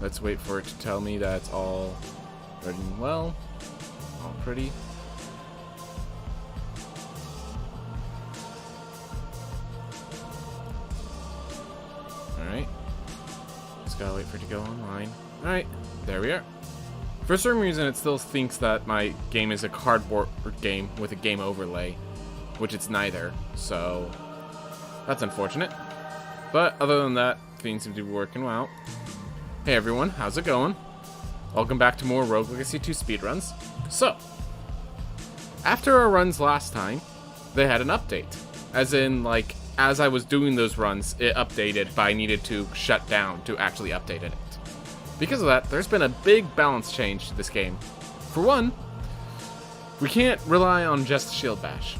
Let's wait for it to tell me that it's all running well. All pretty. Alright. Just gotta wait for it to go online. Alright, there we are. For some reason, it still thinks that my game is a cardboard game with a game overlay, which it's neither, so that's unfortunate. But other than that, things seem to be working well. Hey everyone, how's it going? Welcome back to more Rogue Legacy 2 speedruns. So, after our runs last time, they had an update. As in, like, as I was doing those runs, it updated, but I needed to shut down to actually update it. Because of that, there's been a big balance change to this game. For one, we can't rely on just Shield Bash.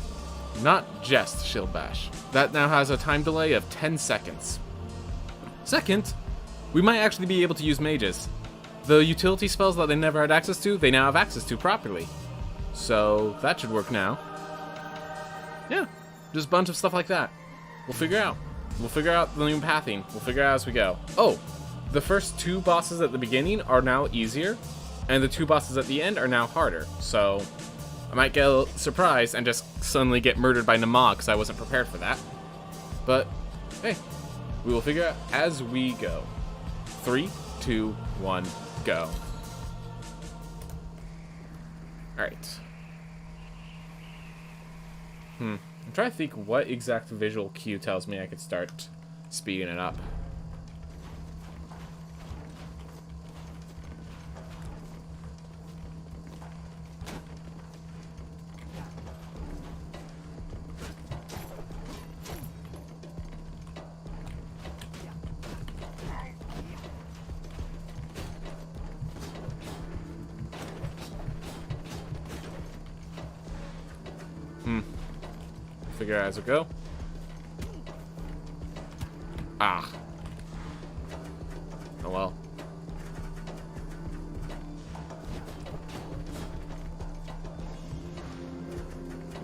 Not just Shield Bash. That now has a time delay of 10 seconds. Second, we might actually be able to use mages. The utility spells that they never had access to, they now have access to properly. So, that should work now. Yeah, just a bunch of stuff like that. We'll figure out. We'll figure out the new pathing. We'll figure out as we go. Oh, the first two bosses at the beginning are now easier, and the two bosses at the end are now harder. So, I might get a surprise and just suddenly get murdered by Nama because I wasn't prepared for that. But, hey, we will figure out as we go. 3, 2, 1, go. Alright. I'm trying to think what exact visual cue tells me I could start speeding it up. Figure out as we go. Ah. Oh well.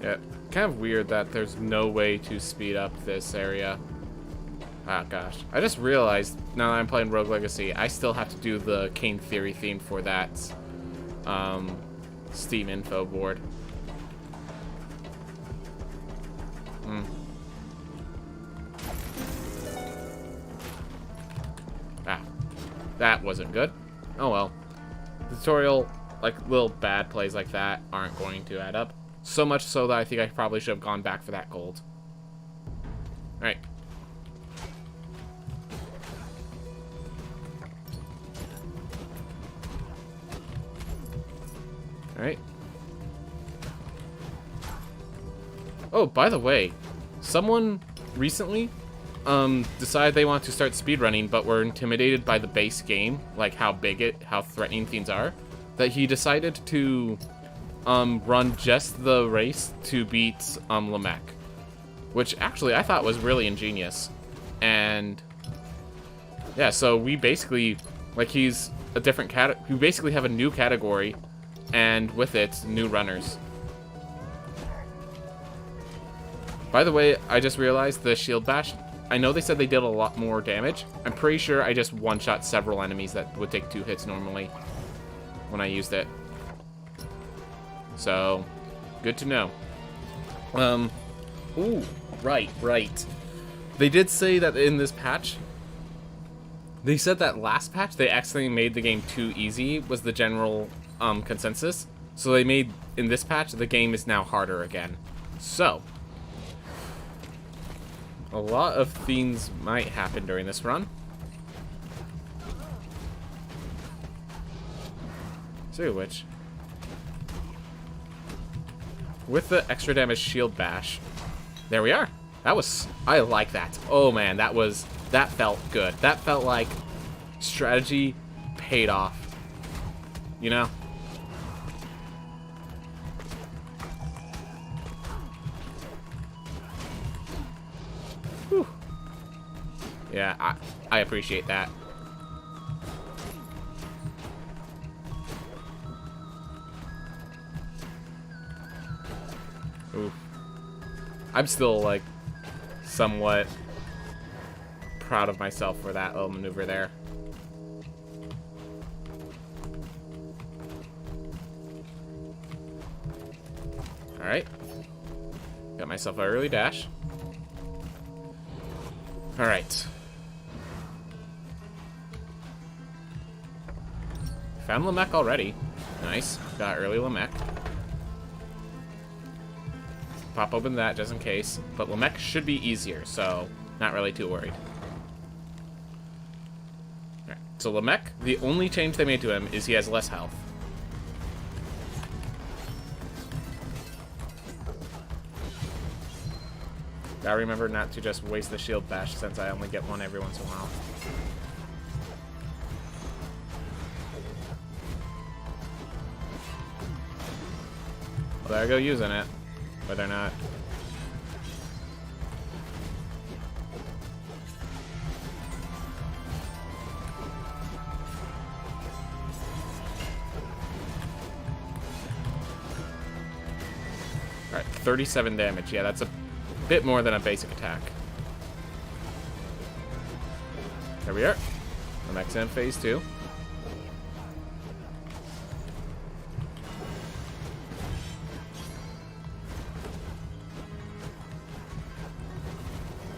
Yeah, kind of weird that there's no way to speed up this area. Ah, gosh. I just realized, now that I'm playing Rogue Legacy, I still have to do the Kane Theory theme for that Steam info board. Ah, that wasn't good. Oh well. The tutorial, like, little bad plays like that aren't going to add up. So much so that I think I probably should have gone back for that gold. Alright. Alright. Oh, by the way, someone recently decided they want to start speedrunning, but were intimidated by the base game, like how threatening things are, that he decided to run just the race to beat Lamech, which actually I thought was really ingenious. And yeah, so we basically, like, he's a different we basically have a new category, and with it, new runners. By the way, I just realized the Shield Bash, I know they said they did a lot more damage. I'm pretty sure I just one-shot several enemies that would take 2 hits normally when I used it. So, good to know. Ooh, right. They did say that in this patch, they said that last patch they accidentally made the game too easy, was the general consensus. So they made, in this patch, the game is now harder again. So, a lot of things might happen during this run. Speaking of which, with the extra damage Shield Bash, there we are. I like that. Oh man, that felt good. That felt like strategy paid off. You know? Whew. Yeah, I appreciate that. Ooh. I'm still, like, somewhat proud of myself for that little maneuver there. Alright. Got myself an early dash. Alright. Found Lamech already. Nice. Got early Lamech. Pop open that just in case. But Lamech should be easier, so not really too worried. Alright. So Lamech, the only change they made to him is he has less health. Gotta remember not to just waste the shield bash since I only get one every once in a while. Well, there I go using it. Whether or not. Alright, 37 damage. Yeah, that's a bit more than a basic attack. There we are. The next in phase 2.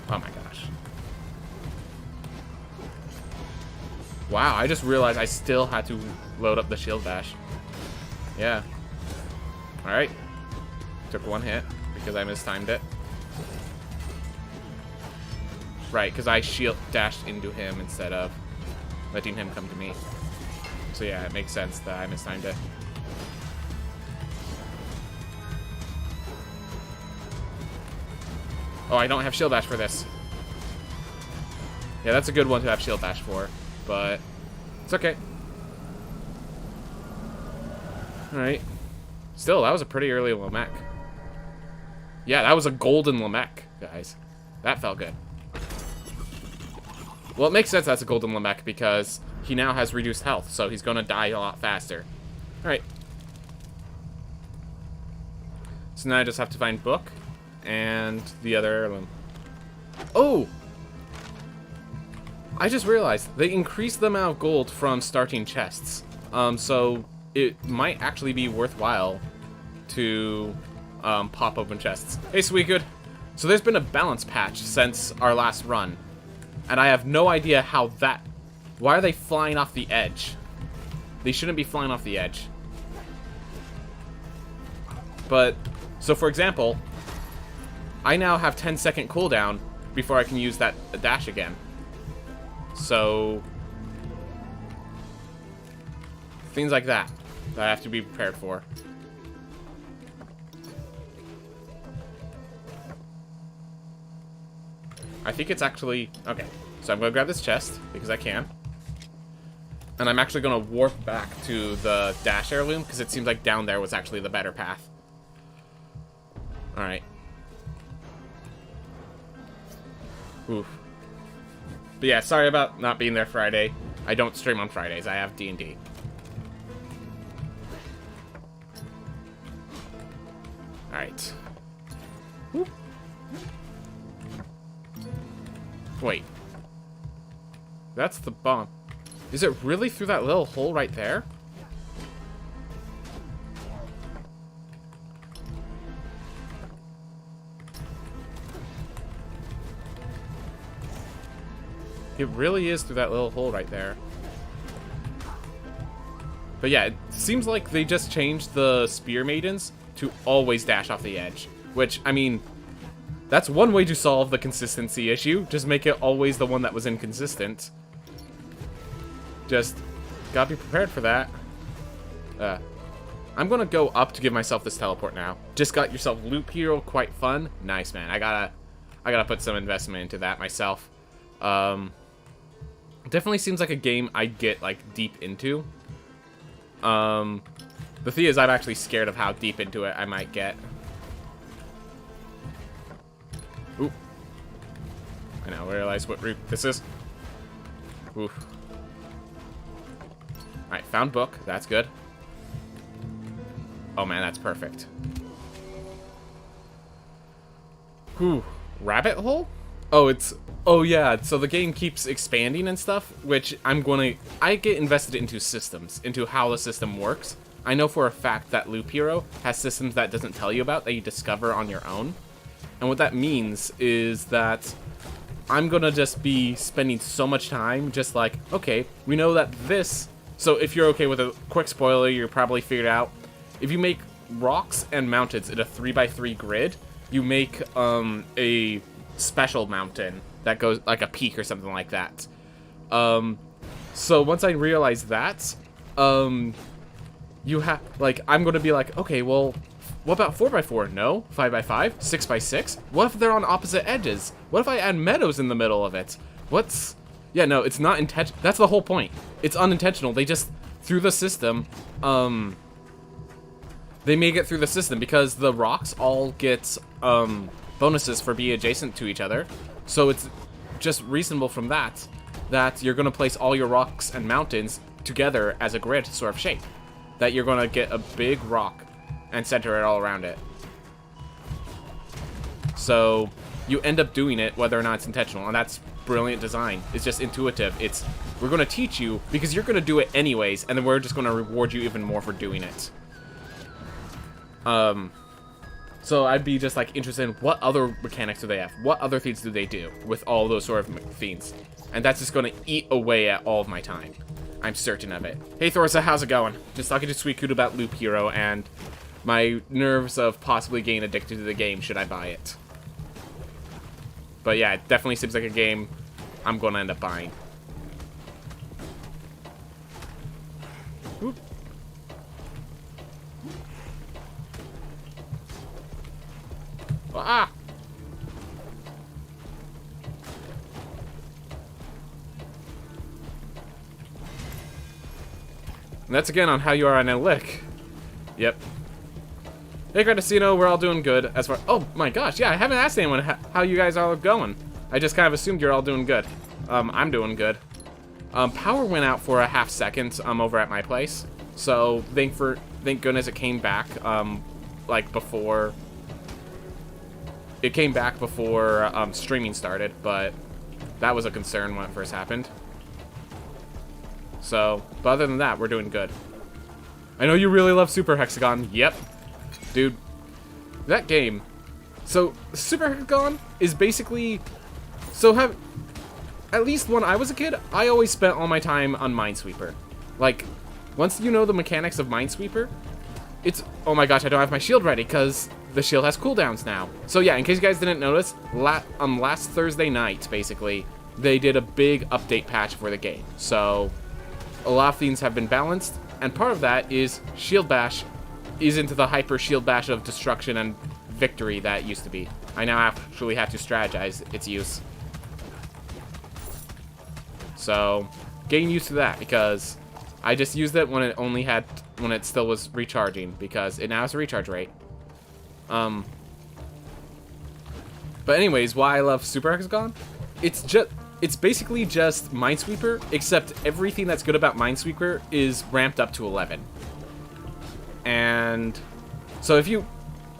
Oh my gosh. Wow, I just realized I still had to load up the shield bash. Yeah. Alright. Took one hit because I mistimed it. Right, because I shield dashed into him instead of letting him come to me. So yeah, it makes sense that I mistimed it. Oh, I don't have shield bash for this. Yeah, that's a good one to have shield bash for, but it's okay. Alright. Still, that was a pretty early Lamech. Yeah, that was a golden Lamech, guys. That felt good. Well, it makes sense that's a golden Lamech because he now has reduced health, so he's going to die a lot faster. Alright. So now I just have to find Book and the other heirloom. Oh! I just realized they increased the amount of gold from starting chests. So it might actually be worthwhile to pop open chests. Hey, Sweet Good. So there's been a balance patch since our last run. And I have no idea how that... Why are they flying off the edge? They shouldn't be flying off the edge. But, so for example, I now have 10-second cooldown before I can use that dash again. So, things like that I have to be prepared for. I think it's actually... Okay, so I'm going to grab this chest, because I can. And I'm actually going to warp back to the dash heirloom, because it seems like down there was actually the better path. Alright. Oof. But yeah, sorry about not being there Friday. I don't stream on Fridays, I have D&D. Alright. Whoop. Wait. That's the bomb. Is it really through that little hole right there? It really is through that little hole right there. But yeah, it seems like they just changed the Spear Maidens to always dash off the edge. Which, I mean... That's one way to solve the consistency issue. Just make it always the one that was inconsistent. Just gotta be prepared for that. I'm gonna go up to give myself this teleport now. Just got yourself Loop Hero, quite fun. Nice, man. I gotta put some investment into that myself. Definitely seems like a game I'd get like deep into. The thing is, I'm actually scared of how deep into it I might get. Ooh. I now realize what route this is. Oof. Alright, found Book. That's good. Oh man, that's perfect. Whew. Rabbit hole? Oh, it's... Oh yeah, so the game keeps expanding and stuff, which I get invested into systems, into how the system works. I know for a fact that Loop Hero has systems that doesn't tell you about that you discover on your own. And what that means is that I'm gonna just be spending so much time just like, okay, we know that this... So if you're okay with a quick spoiler, you're probably figured out. If you make rocks and mountains in a 3x3 grid, you make a special mountain that goes like a peak or something like that. So once I realized that, you have, like, I'm gonna be like, okay, well, what about 4x4? No. 5x5? 6x6? What if they're on opposite edges? What if I add meadows in the middle of it? What's... Yeah, no, it's not intentional. That's the whole point. It's unintentional. They just, through the system, they make it through the system because the rocks all get, bonuses for being adjacent to each other. So it's just reasonable from that you're gonna place all your rocks and mountains together as a grid sort of shape. That you're gonna get a big rock and center it all around it. So you end up doing it whether or not it's intentional, and that's brilliant design. It's just intuitive. It's, we're gonna teach you because you're gonna do it anyways, and then we're just gonna reward you even more for doing it. So I'd be just like interested in what other mechanics do they have? What other things do they do with all those sort of things? And that's just gonna eat away at all of my time. I'm certain of it. Hey Thorsa, how's it going? Just talking to Suicune about Loop Hero and my nerves of possibly getting addicted to the game should I buy it. But yeah, it definitely seems like a game I'm gonna end up buying. Oop. Ah! And that's again on how you are analytic. Yep. Hey, Casino, we're all doing good as far... Oh my gosh, yeah, I haven't asked anyone how you guys are going. I just kind of assumed you're all doing good. I'm doing good. Power went out for a half second over at my place. So thank goodness it came back like before... It came back before streaming started, but that was a concern when it first happened. So, but other than that, we're doing good. I know you really love Super Hexagon. Yep. Dude, that game. So, Super Hexagon is basically... So, at least when I was a kid, I always spent all my time on Minesweeper. Like, once you know the mechanics of Minesweeper, it's... Oh my gosh, I don't have my shield ready, because the shield has cooldowns now. So yeah, in case you guys didn't notice, last Thursday night, basically, they did a big update patch for the game. So, a lot of things have been balanced, and part of that is Shield Bash is into the hyper Shield Bash of destruction and victory that it used to be. I now actually have to strategize its use. So, getting used to that, because I just used it when it still was recharging, because it now has a recharge rate. But anyways, why I love Super Hexagon? It's basically just Minesweeper, except everything that's good about Minesweeper is ramped up to 11. And so if you're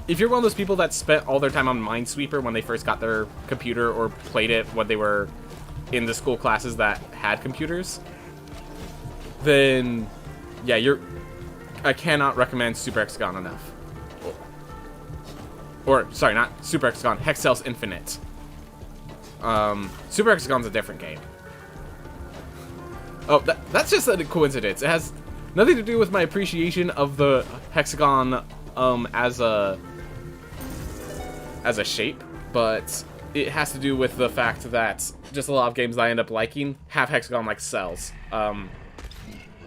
one of those people that spent all their time on Minesweeper when they first got their computer or played it when they were in the school classes that had computers, then yeah, I cannot recommend Super Hexagon enough. Or, sorry, not Super Hexagon, Hexcel's Infinite. Super Hexagon's a different game. Oh, that's just a coincidence. It has nothing to do with my appreciation of the Hexagon as a shape, but it has to do with the fact that just a lot of games that I end up liking have Hexagon-like cells.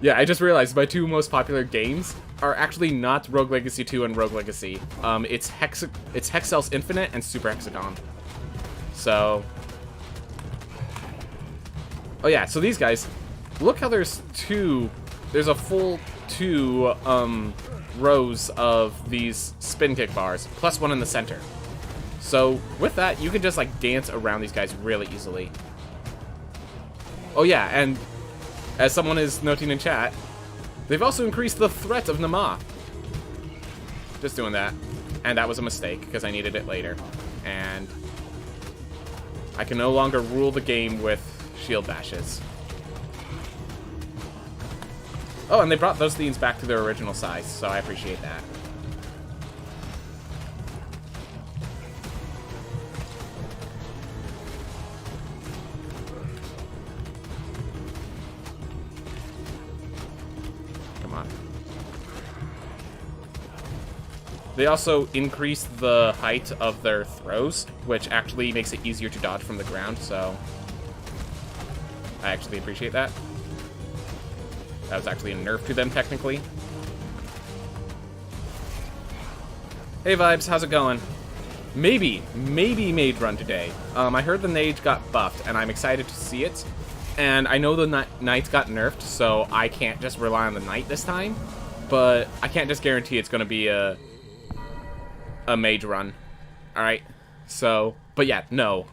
Yeah, I just realized my two most popular games are actually not Rogue Legacy 2 and Rogue Legacy. It's Hexcel's Infinite and Super Hexagon. So... Oh yeah, so these guys, look how there's a full two rows of these spin kick bars, plus one in the center. So with that, you can just like dance around these guys really easily. Oh yeah, and as someone is noting in chat, they've also increased the threat of Nama. Just doing that. And that was a mistake, because I needed it later. And I can no longer rule the game with shield bashes. Oh, and they brought those themes back to their original size, so I appreciate that. Come on. They also increased the height of their throws, which actually makes it easier to dodge from the ground, so I actually appreciate that. That was actually a nerf to them, technically. Hey, Vibes, how's it going? Maybe Mage run today. I heard the Mage got buffed, and I'm excited to see it. And I know the Knights got nerfed, so I can't just rely on the Knight this time. But I can't just guarantee it's going to be a Mage run. Alright? So, but yeah, no.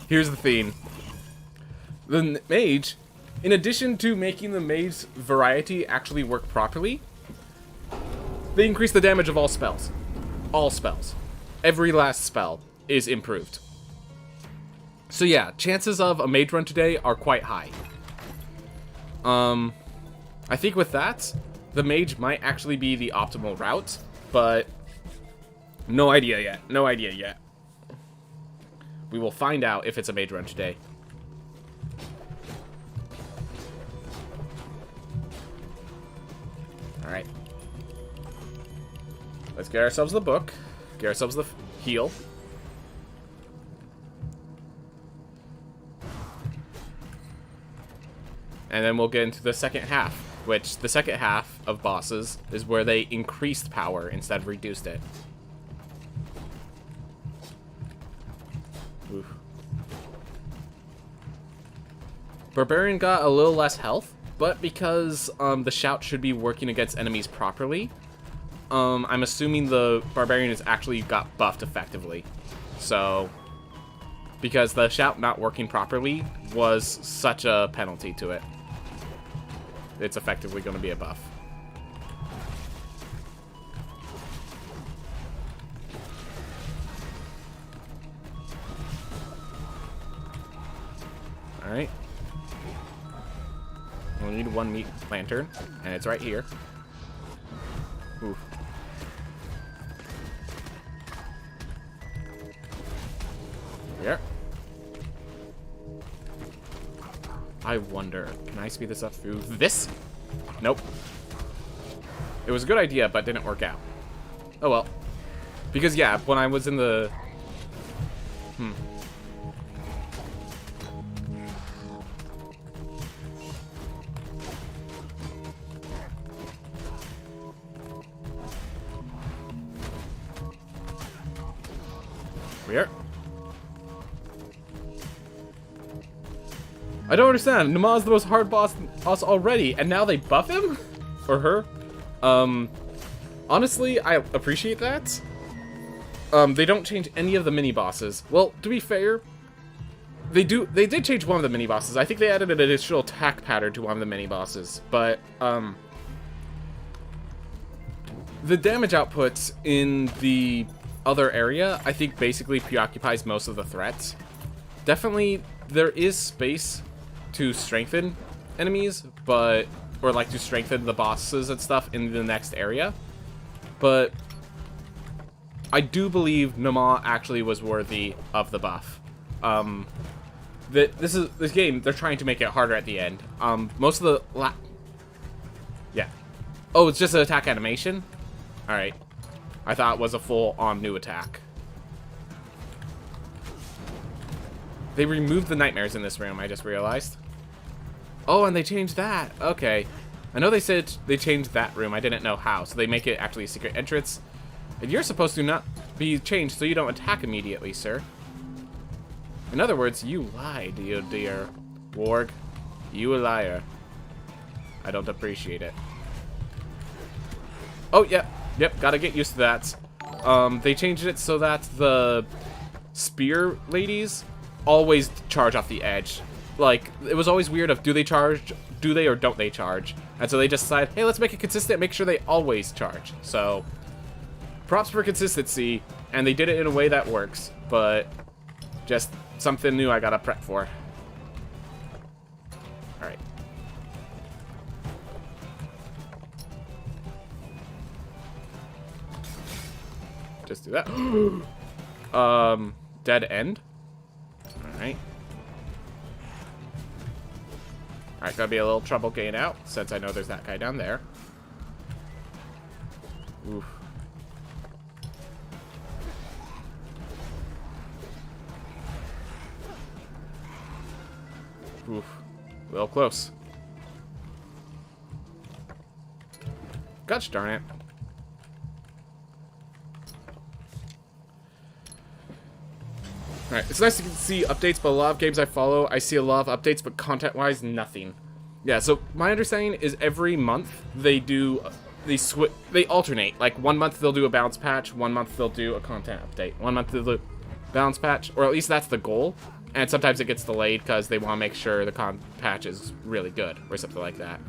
Here's the theme. The Mage, in addition to making the Mage's variety actually work properly, they increase the damage of all spells. All spells. Every last spell is improved. So yeah, chances of a Mage run today are quite high. I think with that, the Mage might actually be the optimal route, but no idea yet. No idea yet. We will find out if it's a Mage run today. Alright. Let's get ourselves the book. Get ourselves the heal. And then we'll get into the second half, which the second half of bosses is where they increased power instead of reduced it. Oof. Barbarian got a little less health, but because the shout should be working against enemies properly, I'm assuming the Barbarian has actually got buffed effectively. So, because the shout not working properly was such a penalty to it, it's effectively going to be a buff. Alright. We'll need one meat lantern, and it's right here. Oof. Here. I wonder, can I speed this up through this? Nope. It was a good idea, but didn't work out. Oh well. Because yeah, when I was in the... Weird. I don't understand. Nama's the most hard boss already, and now they buff him? Or her? Honestly, I appreciate that. They don't change any of the mini-bosses. Well, to be fair, they did change one of the mini-bosses. I think they added an additional attack pattern to one of the mini-bosses, but, the damage output in the other area, I think, basically preoccupies most of the threats. Definitely, there is space to strengthen enemies, but, or like to strengthen the bosses and stuff in the next area. But I do believe Nama actually was worthy of the buff. This game, they're trying to make it harder at the end. Most of the yeah. Oh, it's just an attack animation? Alright. I thought it was a full-on new attack. They removed the nightmares in this room, I just realized. Oh, and they changed that. Okay. I know they said they changed that room. I didn't know how. So they make it actually a secret entrance. And you're supposed to not be changed so you don't attack immediately, sir. In other words, you lied, you dear warg. You a liar. I don't appreciate it. Oh, yep. Yep, gotta get used to that. They changed it so that the spear ladies always charge off the edge. Like, it was always weird of do they charge, do they or don't they charge? And so they just decided, hey, let's make it consistent, make sure they always charge. So, props for consistency, and they did it in a way that works, but just something new I gotta prep for. Alright. Just do that. Dead end. Alright. Alright, gotta be a little trouble getting out, since I know there's that guy down there. Oof. Oof. A little close. Gosh darn it. Alright, it's nice to see updates, but a lot of games I follow, I see a lot of updates, but content-wise, nothing. Yeah, so my understanding is every month they do, they alternate. Like, 1 month they'll do a balance patch, 1 month they'll do a content update. 1 month they'll do a balance patch, or at least that's the goal. And sometimes it gets delayed because they want to make sure the patch is really good, or something like that.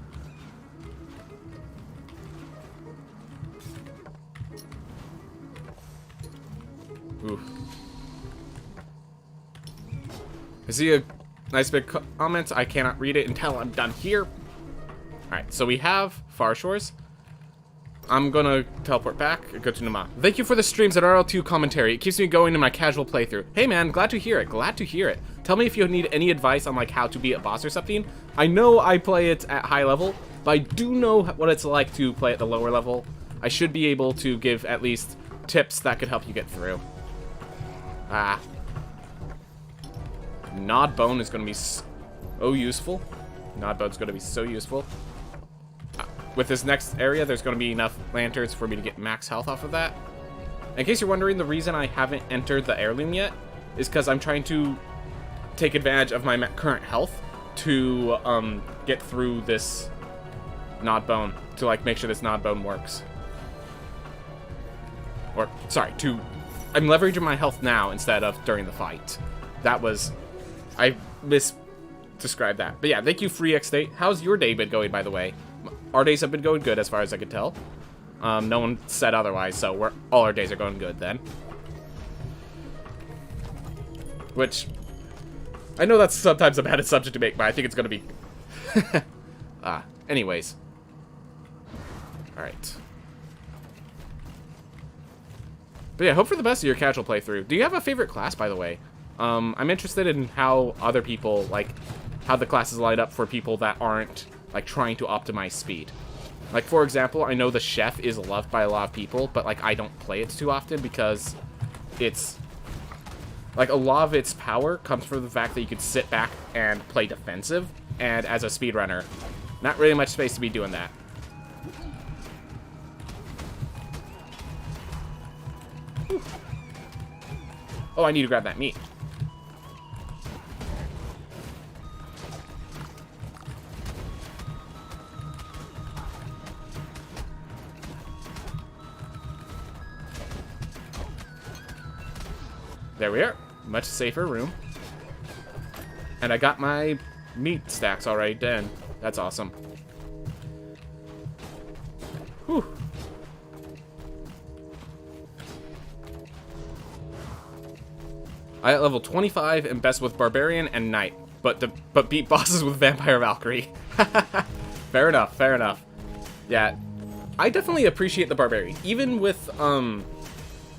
Oof. I see a nice big comment. I cannot read it until I'm done here. Alright, so we have Far Shores. I'm gonna teleport back and go to Nama. Thank you for the streams at RL2 commentary. It keeps me going in my casual playthrough. Hey man, glad to hear it. Glad to hear it. Tell me if you need any advice on like how to beat a boss or something. I know I play it at high level, but I do know what it's like to play at the lower level. I should be able to give at least tips that could help you get through. Ah. Nod Bone is going to be so useful. Nod Bone's going to be so useful. With this next area, there's going to be enough lanterns for me to get max health off of that. In case you're wondering, the reason I haven't entered the heirloom yet is because I'm trying to take advantage of my current health to get through this Nod Bone, to like make sure this Nod Bone works. Or, sorry, I'm leveraging my health now instead of during the fight. That was... I misdescribed that. But yeah, thank you, Free X State. How's your day been going, by the way? Our days have been going good, as far as I could tell. No one said otherwise, so all our days are going good, then. Which... I know that's sometimes a bad subject to make, but I think it's going to be... anyways. Alright. But yeah, hope for the best of your casual playthrough. Do you have a favorite class, by the way? I'm interested in how other people, like, how the classes light up for people that aren't, like, trying to optimize speed. Like, for example, I know the Chef is loved by a lot of people, but, like, I don't play it too often because it's, like, a lot of its power comes from the fact that you could sit back and play defensive, and as a speedrunner, not really much space to be doing that. Whew. Oh, I need to grab that meat. There we are. Much safer room. And I got my meat stacks already done. That's awesome. Whew. I at level 25 and best with Barbarian and Knight, but beat bosses with Vampire Valkyrie. Fair enough, fair enough. Yeah, I definitely appreciate the Barbarian. Even with,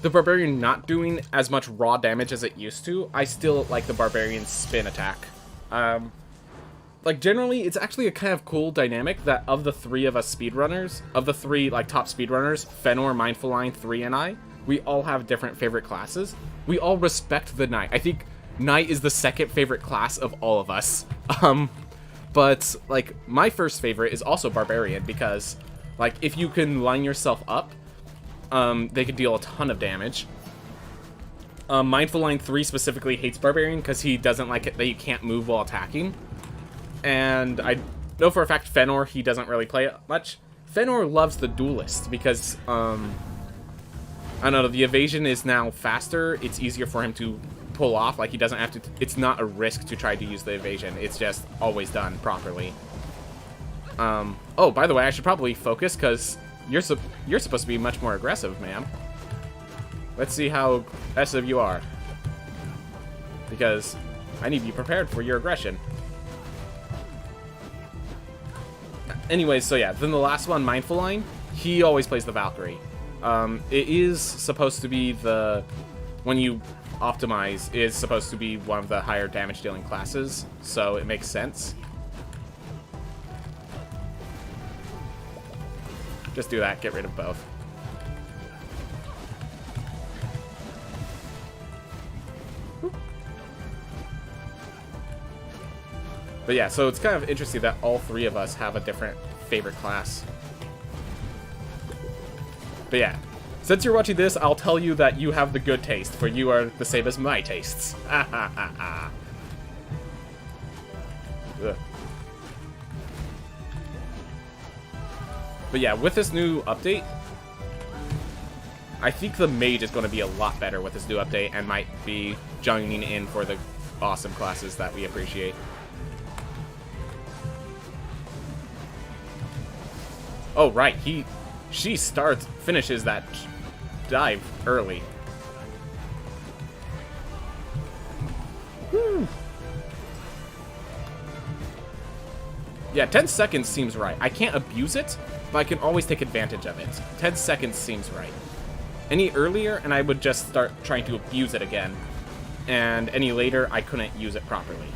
the Barbarian not doing as much raw damage as it used to, I still like the Barbarian's spin attack. Like, generally, it's actually a kind of cool dynamic that of the three of us speedrunners, of the three, like, top speedrunners, Fenor, Mindful Line, 3, and I, we all have different favorite classes. We all respect the Knight. I think Knight is the second favorite class of all of us. But, like, my first favorite is also Barbarian, because, like, if you can line yourself up, they can deal a ton of damage. Mindful Line 3 specifically hates Barbarian because he doesn't like it that you can't move while attacking. And I know for a fact Fenor, he doesn't really play it much. Fenor loves the Duelist because, I don't know, the evasion is now faster. It's easier for him to pull off. Like, he doesn't have to... It's not a risk to try to use the evasion. It's just always done properly. Oh, by the way, I should probably focus because... You're supposed to be much more aggressive, ma'am. Let's see how aggressive you are. Because I need to be prepared for your aggression. Anyways, so yeah, then the last one, Mindful Line, he always plays the Valkyrie. It is supposed to be when you optimize, is supposed to be one of the higher damage dealing classes, so it makes sense. Just do that, get rid of both. But yeah, so it's kind of interesting that all three of us have a different favorite class. But yeah, since you're watching this, I'll tell you that you have the good taste, for you are the same as my tastes. Ha ha ha ha. But yeah, with this new update, I think the mage is going to be a lot better with this new update and might be joining in for the awesome classes that we appreciate. Oh, right, she finishes that dive early. Woo. Yeah, 10 seconds seems right. I can't abuse it, but I can always take advantage of it. 10 seconds seems right. Any earlier, and I would just start trying to abuse it again. And any later, I couldn't use it properly.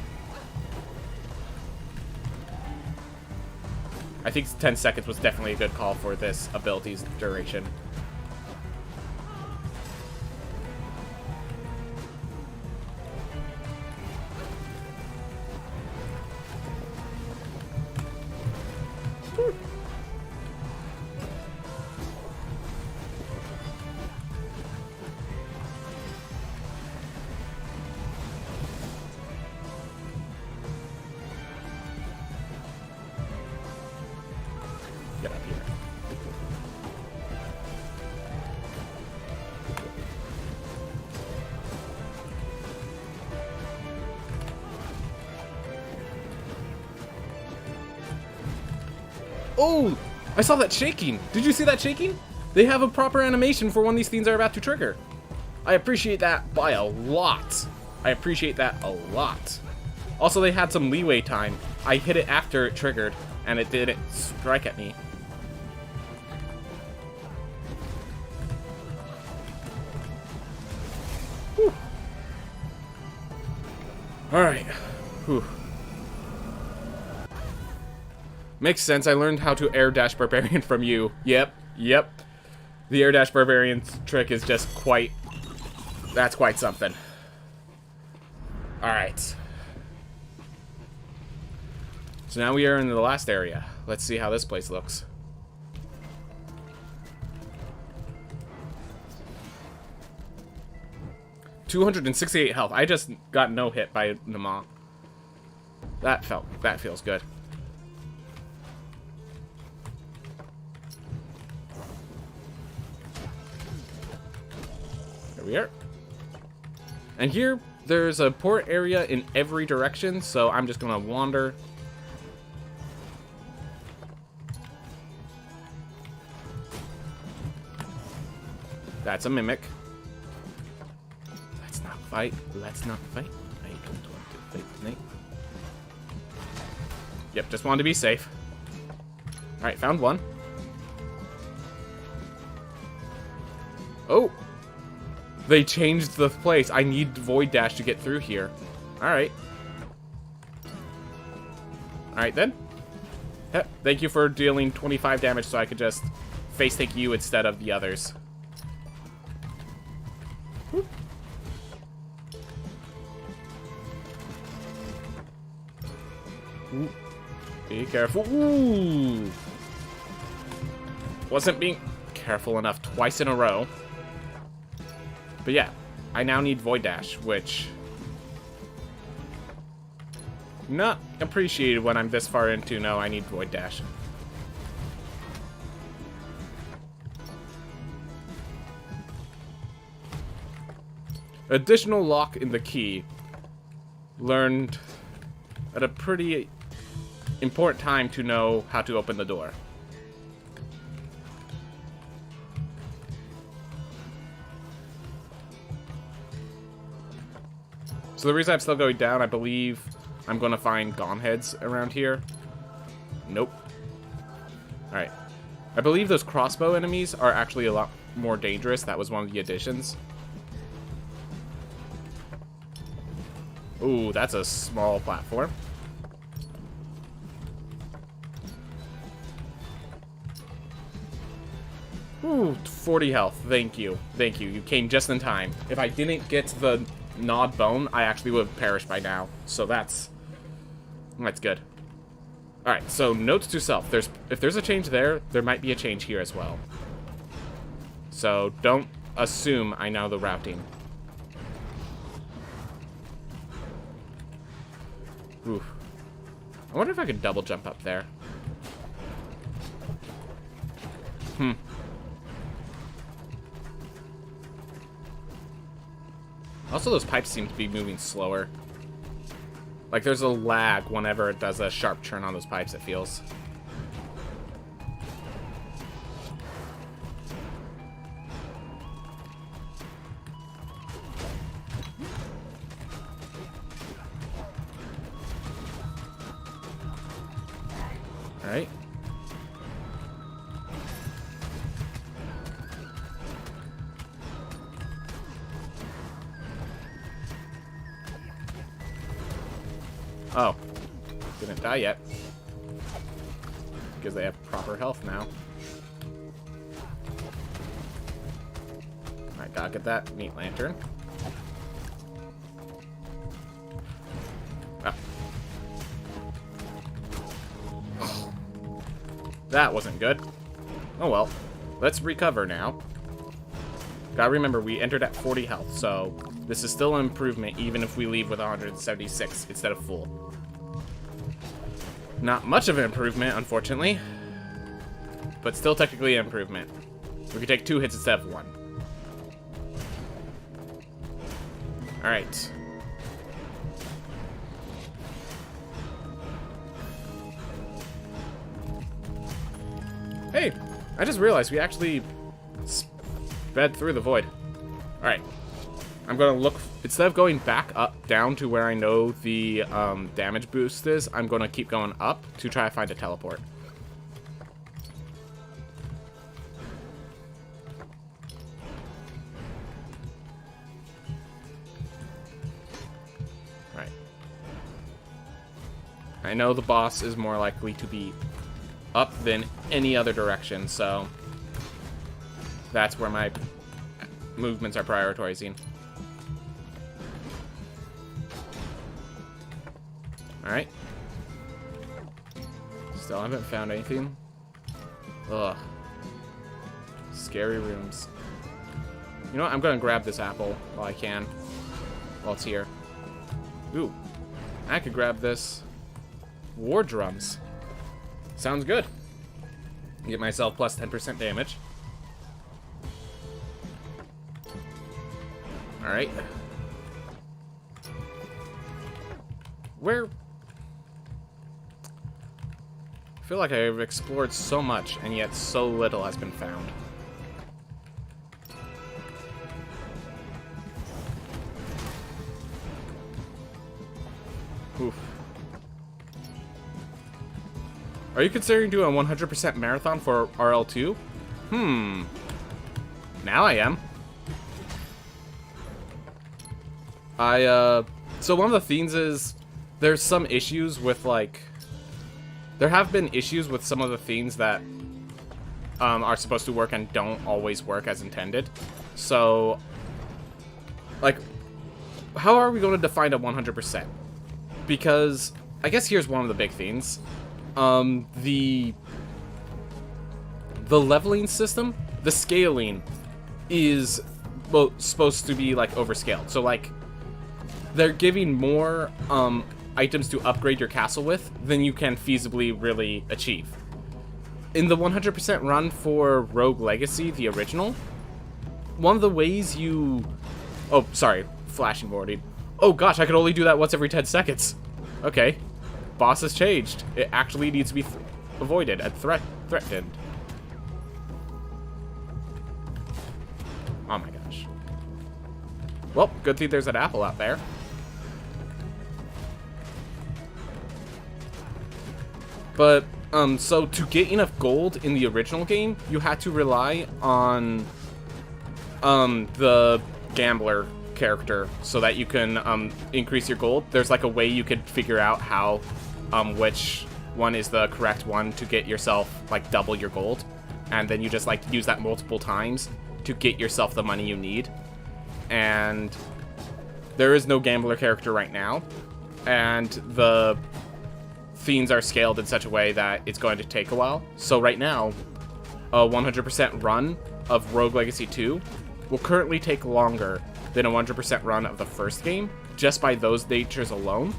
I think 10 seconds was definitely a good call for this ability's duration. Get up here. Oh! I saw that shaking! Did you see that shaking? They have a proper animation for when these things are about to trigger. I appreciate that by a lot. I appreciate that a lot. Also, they had some leeway time. I hit it after it triggered, and it didn't strike at me. Whew. Alright. Whew. Makes sense. I learned how to air dash barbarian from you. Yep. The air dash barbarian trick is just quite... That's quite something. Alright. So now we are in the last area. Let's see how this place looks. $268 health. I just got no hit by Nama. That feels good. There we are. And here, there's a port area in every direction, so I'm just gonna wander. That's a mimic. Let's not fight. Let's not fight. I don't want to fight tonight. Yep, just wanted to be safe. Alright, found one. Oh! They changed the place. I need Void Dash to get through here. Alright. Alright then. Yep, thank you for dealing 25 damage so I could just face take you instead of the others. Whoop. Ooh. Be careful. Ooh. Wasn't being careful enough twice in a row. But yeah, I now need Void Dash, which... not appreciated when I'm this far into. No, I need Void Dash. Additional lock in the key. Learned at a pretty important time to know how to open the door. So the reason I'm still going down, I believe I'm going to find Gone Heads around here. Nope. Alright. I believe those crossbow enemies are actually a lot more dangerous. That was one of the additions. Ooh, that's a small platform. Ooh, 40 health. Thank you. Thank you. You came just in time. If I didn't get the gnawed bone, I actually would have perished by now. So that's good. Alright, so notes to self. If there's a change there, there might be a change here as well. So don't assume I know the routing. Ooh. I wonder if I could double jump up there. Also, those pipes seem to be moving slower. Like, there's a lag whenever it does a sharp turn on those pipes, it feels. Alright. Oh, didn't die yet. Because they have proper health now. Alright, gotta get that meat lantern. Ah. That wasn't good. Oh well. Let's recover now. Gotta remember, we entered at 40 health, so this is still an improvement even if we leave with 176 instead of full. Not much of an improvement, unfortunately. But still technically an improvement. We could take 2 hits instead of 1. Alright. Hey! I just realized we actually sped through the void. Alright. I'm gonna look, instead of going back up, down to where I know the damage boost is, I'm gonna keep going up to try to find a teleport. Right. I know the boss is more likely to be up than any other direction, so that's where my movements are prioritizing. Alright. Still haven't found anything. Ugh. Scary rooms. You know what? I'm gonna grab this apple while I can. While it's here. Ooh. I could grab this. War drums. Sounds good. Get myself plus 10% damage. Alright. Where... I feel like I've explored so much, and yet so little has been found. Oof. Are you considering doing a 100% marathon for RL2? Now I am. So one of the things is, there's some issues with, like... There have been issues with some of the things that are supposed to work and don't always work as intended. So, like, how are we going to define a 100%? Because, I guess here's one of the big things. The leveling system, the scaling, is supposed to be, like, overscaled. So, like, they're giving more, items to upgrade your castle with than you can feasibly really achieve. In the 100% run for Rogue Legacy, the original, one of the ways you... Oh, sorry. Flashing boarding. Oh gosh, I could only do that once every 10 seconds. Okay. Boss has changed. It actually needs to be avoided and threatened. Oh my gosh. Well, good thing there's an apple out there. But, so to get enough gold in the original game, you had to rely on the gambler character so that you can increase your gold. There's like a way you could figure out how which one is the correct one to get yourself like double your gold, and then you just like use that multiple times to get yourself the money you need. And there is no gambler character right now, and the fiends are scaled in such a way that it's going to take a while. So right now, a 100% run of Rogue Legacy 2 will currently take longer than a 100% run of the first game, just by those natures alone.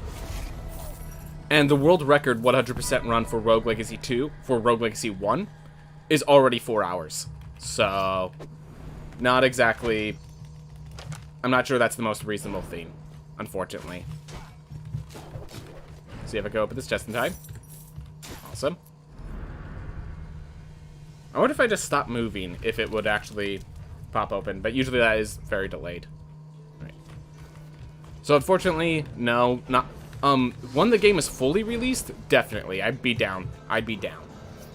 And the world record 100% run for Rogue Legacy 2, for Rogue Legacy 1, is already 4 hours. So, not exactly... I'm not sure that's the most reasonable theme, unfortunately. See if I can open this just in time. Awesome. I wonder if I just stop moving, if it would actually pop open, but usually that is very delayed. Right. So unfortunately, no, not... when the game is fully released, definitely, I'd be down.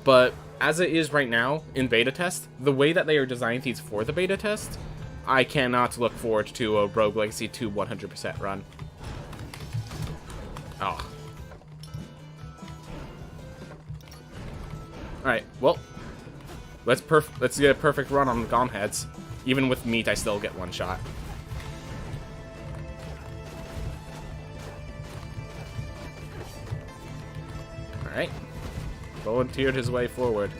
But as it is right now, in beta test, the way that they are designing these for the beta test, I cannot look forward to a Rogue Legacy 2 100% run. Oh. Alright, well, let's get a perfect run on Gone Heads. Even with meat, I still get one shot. Alright. Volunteered his way forward.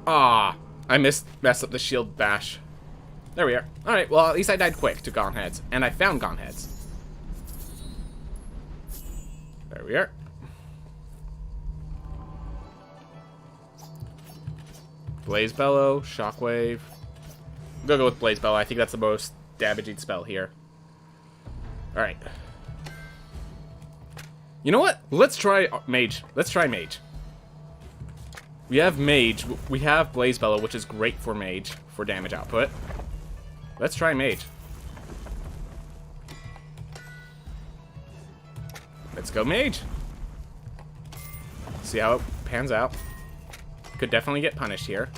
Ah, I messed up the shield bash. There we are. Alright, well, at least I died quick to Gone Heads. And I found Gone Heads. There we are. Blaze Bellow, Shockwave. I'm gonna go with Blaze Bellow. I think that's the most damaging spell here. Alright. You know what? Let's try Mage. Let's try Mage. We have Mage. We have Blaze Bellow, which is great for Mage, for damage output. Let's try Mage. Let's go Mage. See how it pans out. Could definitely get punished here.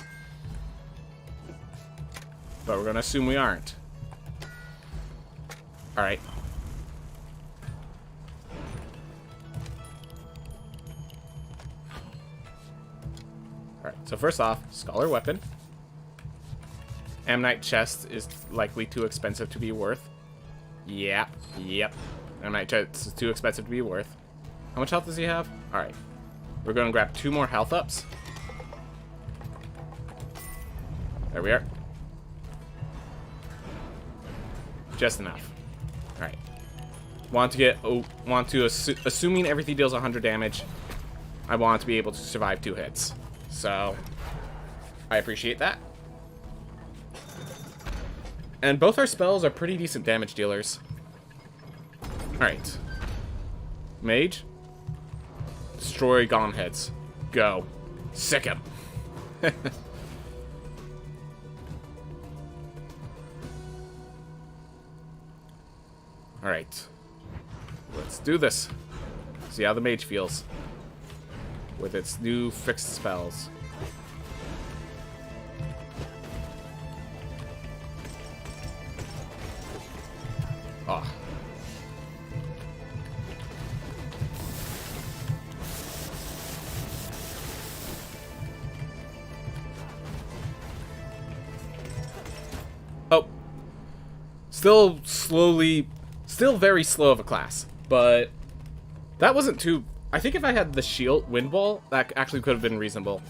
But we're going to assume we aren't. Alright. Alright, so first off, Scholar Weapon. Ammonite Chest is likely too expensive to be worth. Yep. Ammonite Chest is too expensive to be worth. How much health does he have? Alright. We're going to grab 2 more health ups. There we are. Just enough. Alright. Assuming everything deals 100 damage, I want to be able to survive 2 hits. So, I appreciate that. And both our spells are pretty decent damage dealers. Alright. Mage. Destroy Gone Heads. Go. Sick him. Alright. Let's do this. See how the mage feels with its new fixed spells. Ah. Oh. Still very slow of a class, but that wasn't too... I think if I had the shield wind wall, that actually could have been reasonable.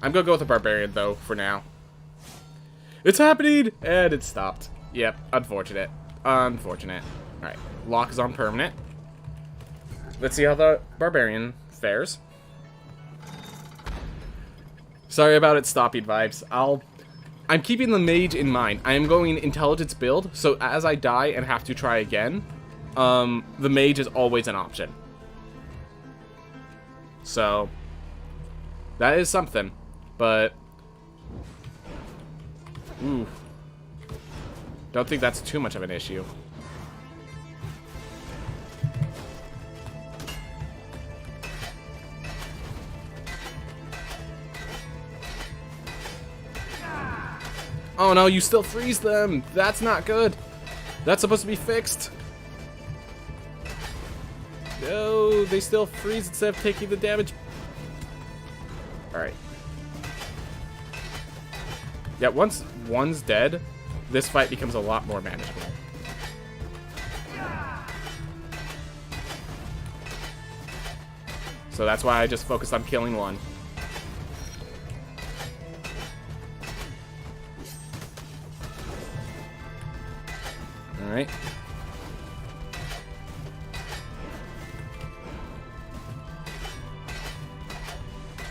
I'm gonna go with the barbarian though for now. It's happening, and it stopped. Yep, unfortunate. Alright, lock is on permanent. Let's see how the barbarian fares. Sorry about it stopping vibes. I'm keeping the mage in mind. I am going intelligence build, so as I die and have to try again, the mage is always an option. So, that is something, but... Ooh. Don't think that's too much of an issue. Oh no, you still freeze them. That's not good. That's supposed to be fixed. No, they still freeze instead of taking the damage. Alright. Yeah, once one's dead, this fight becomes a lot more manageable. So that's why I just focused on killing one. Alright.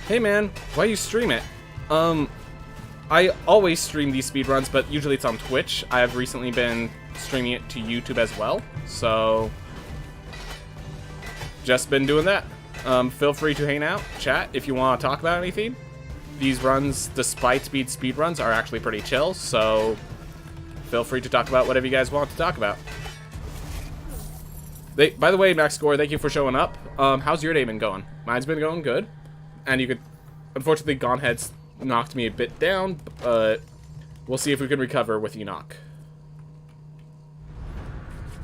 Hey man, why you stream it? I always stream these speedruns, but usually it's on Twitch. I have recently been streaming it to YouTube as well, so just been doing that. Feel free to hang out, chat if you want to talk about anything. These runs, despite being speedruns, are actually pretty chill, so feel free to talk about whatever you guys want to talk about. By the way, Max Score, thank you for showing up. How's your day been going? Mine's been going good. And you could... Unfortunately, Gauntlet's knocked me a bit down, but we'll see if we can recover with Enoch.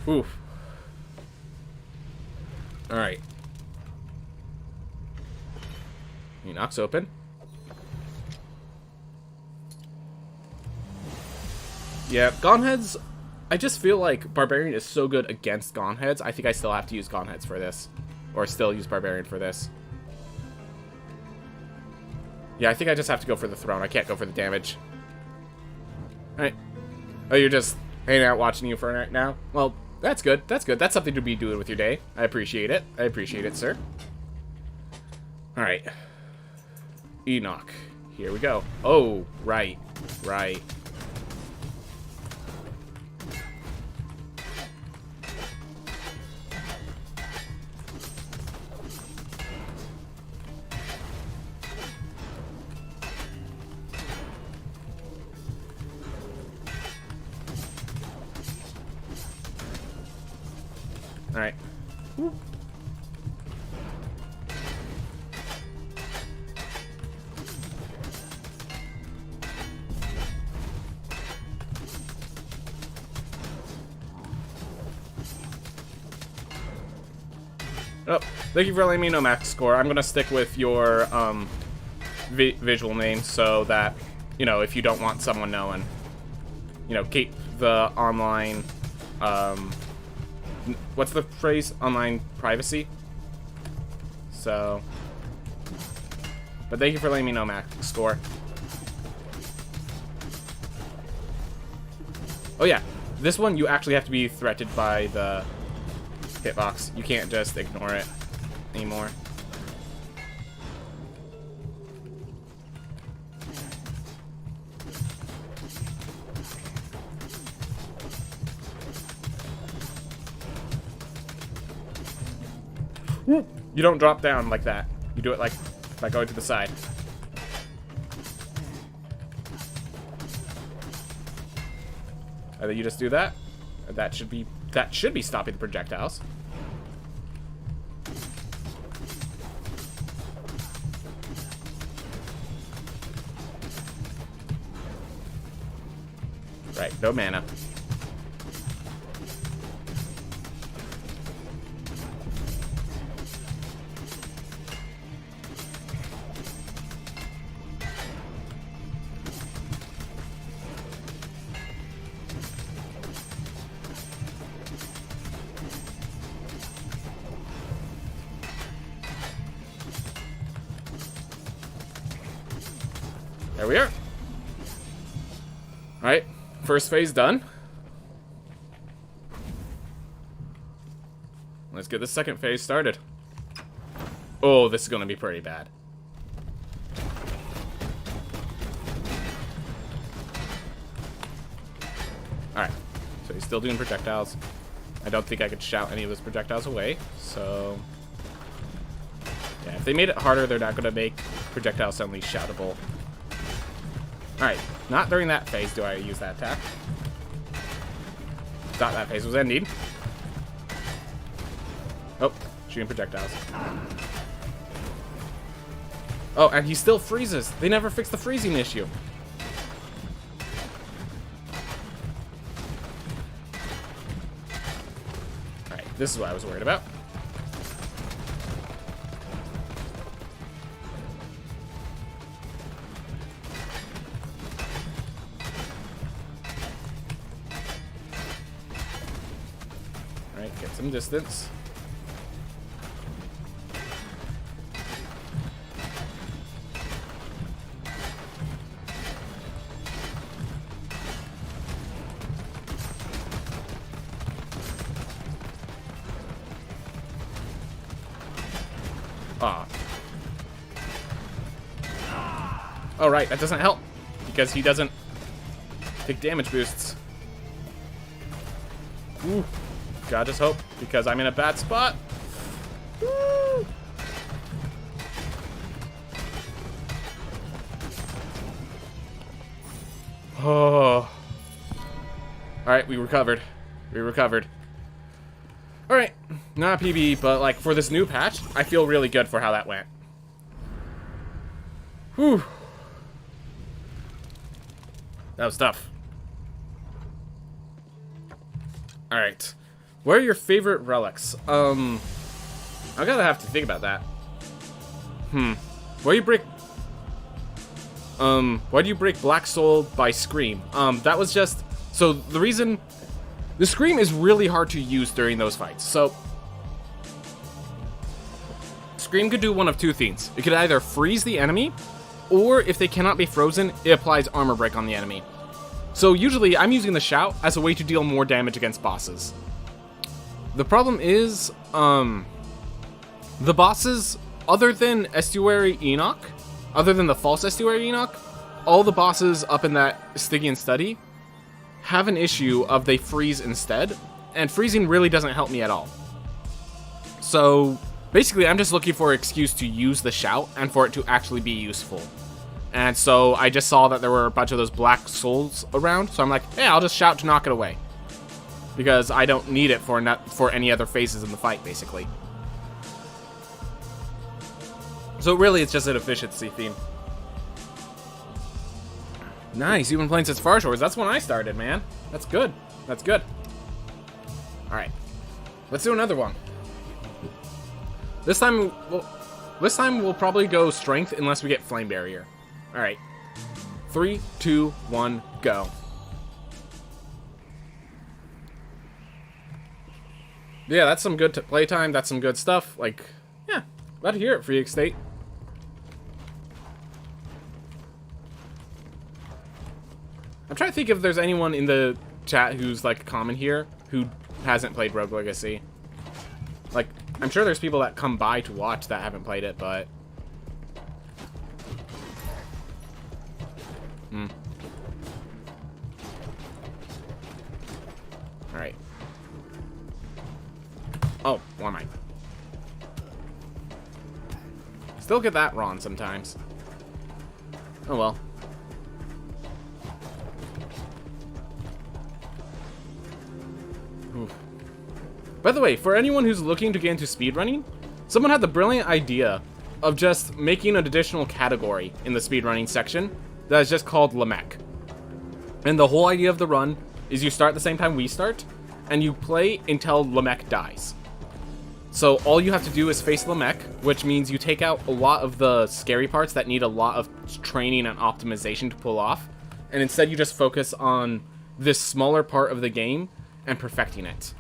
Oof. Alright. Enoch's open. Yeah, Gauntlet's... I just feel like Barbarian is so good against Gauntheads. I think I still have to use Gauntheads for this. Or still use Barbarian for this. Yeah, I think I just have to go for the throne. I can't go for the damage. Alright. Oh, you're just hanging out watching you for right now? Well, that's good. That's good. That's something to be doing with your day. I appreciate it. I appreciate it, sir. Alright. Enoch. Here we go. Oh, right. Right. Alright. Oh, thank you for letting me know, Max Score. I'm gonna stick with your visual name so that, you know, if you don't want someone knowing, you know, keep the online what's the phrase? Online privacy. So, but thank you for letting me know, Max Score. Oh yeah, this one you actually have to be threatened by the hitbox. You can't just ignore it anymore. You don't drop down like that. You do it like by going to the side. And then you just do that. And that should be stopping the projectiles. Right, no mana. There we are. Alright, first phase done. Let's get the second phase started. Oh, this is gonna be pretty bad. Alright, so he's still doing projectiles. I don't think I could shout any of those projectiles away, so... yeah, if they made it harder, they're not gonna make projectiles suddenly shoutable. Alright, not during that phase do I use that attack. Thought that phase was ending. Oh, shooting projectiles. Oh, and he still freezes. They never fixed the freezing issue. This is what I was worried about. Alright, get some distance. Oh, right, that doesn't help, because he doesn't take damage boosts. Ooh, God, just hope, because I'm in a bad spot. Woo! Oh. Alright, we recovered. We recovered. Alright, not PB, but like for this new patch, I feel really good for how that went. Whew. That was tough. Alright. What are your favorite relics? I gotta have to think about that. Why do you break Black Soul by Scream? That was just... So, the reason... The Scream is really hard to use during those fights. So... Scream could do one of two things. It could either freeze the enemy, or if they cannot be frozen, it applies armor break on the enemy. So usually I'm using the Shout as a way to deal more damage against bosses. The problem is, the bosses, other than Estuary Enoch, other than the false Estuary Enoch, all the bosses up in that Stygian study have an issue of they freeze instead, and freezing really doesn't help me at all. So basically I'm just looking for an excuse to use the Shout and for it to actually be useful. And so I just saw that there were a bunch of those black souls around, so I'm like, hey, I'll just Shout to knock it away. Because I don't need it for any other phases in the fight, basically. So really, it's just an efficiency theme. Nice, you've been playing since Far Shores. That's when I started, man. That's good. That's good. Alright. Let's do another one. This time we'll probably go Strength unless we get Flame Barrier. Alright. 3, 2, 1, go. Yeah, that's some good playtime. That's some good stuff. Like, yeah, glad to hear it, Free Estate. I'm trying to think if there's anyone in the chat who's, like, common here who hasn't played Rogue Legacy. Like, I'm sure there's people that come by to watch that haven't played it, but... Alright. Oh, one mic. Still get that wrong sometimes. Oh well. Oof. By the way, for anyone who's looking to get into speedrunning, someone had the brilliant idea of just making an additional category in the speedrunning section that is just called Lamech. And the whole idea of the run is you start the same time we start, and you play until Lamech dies. So all you have to do is face Lamech, which means you take out a lot of the scary parts that need a lot of training and optimization to pull off, and instead you just focus on this smaller part of the game and perfecting it.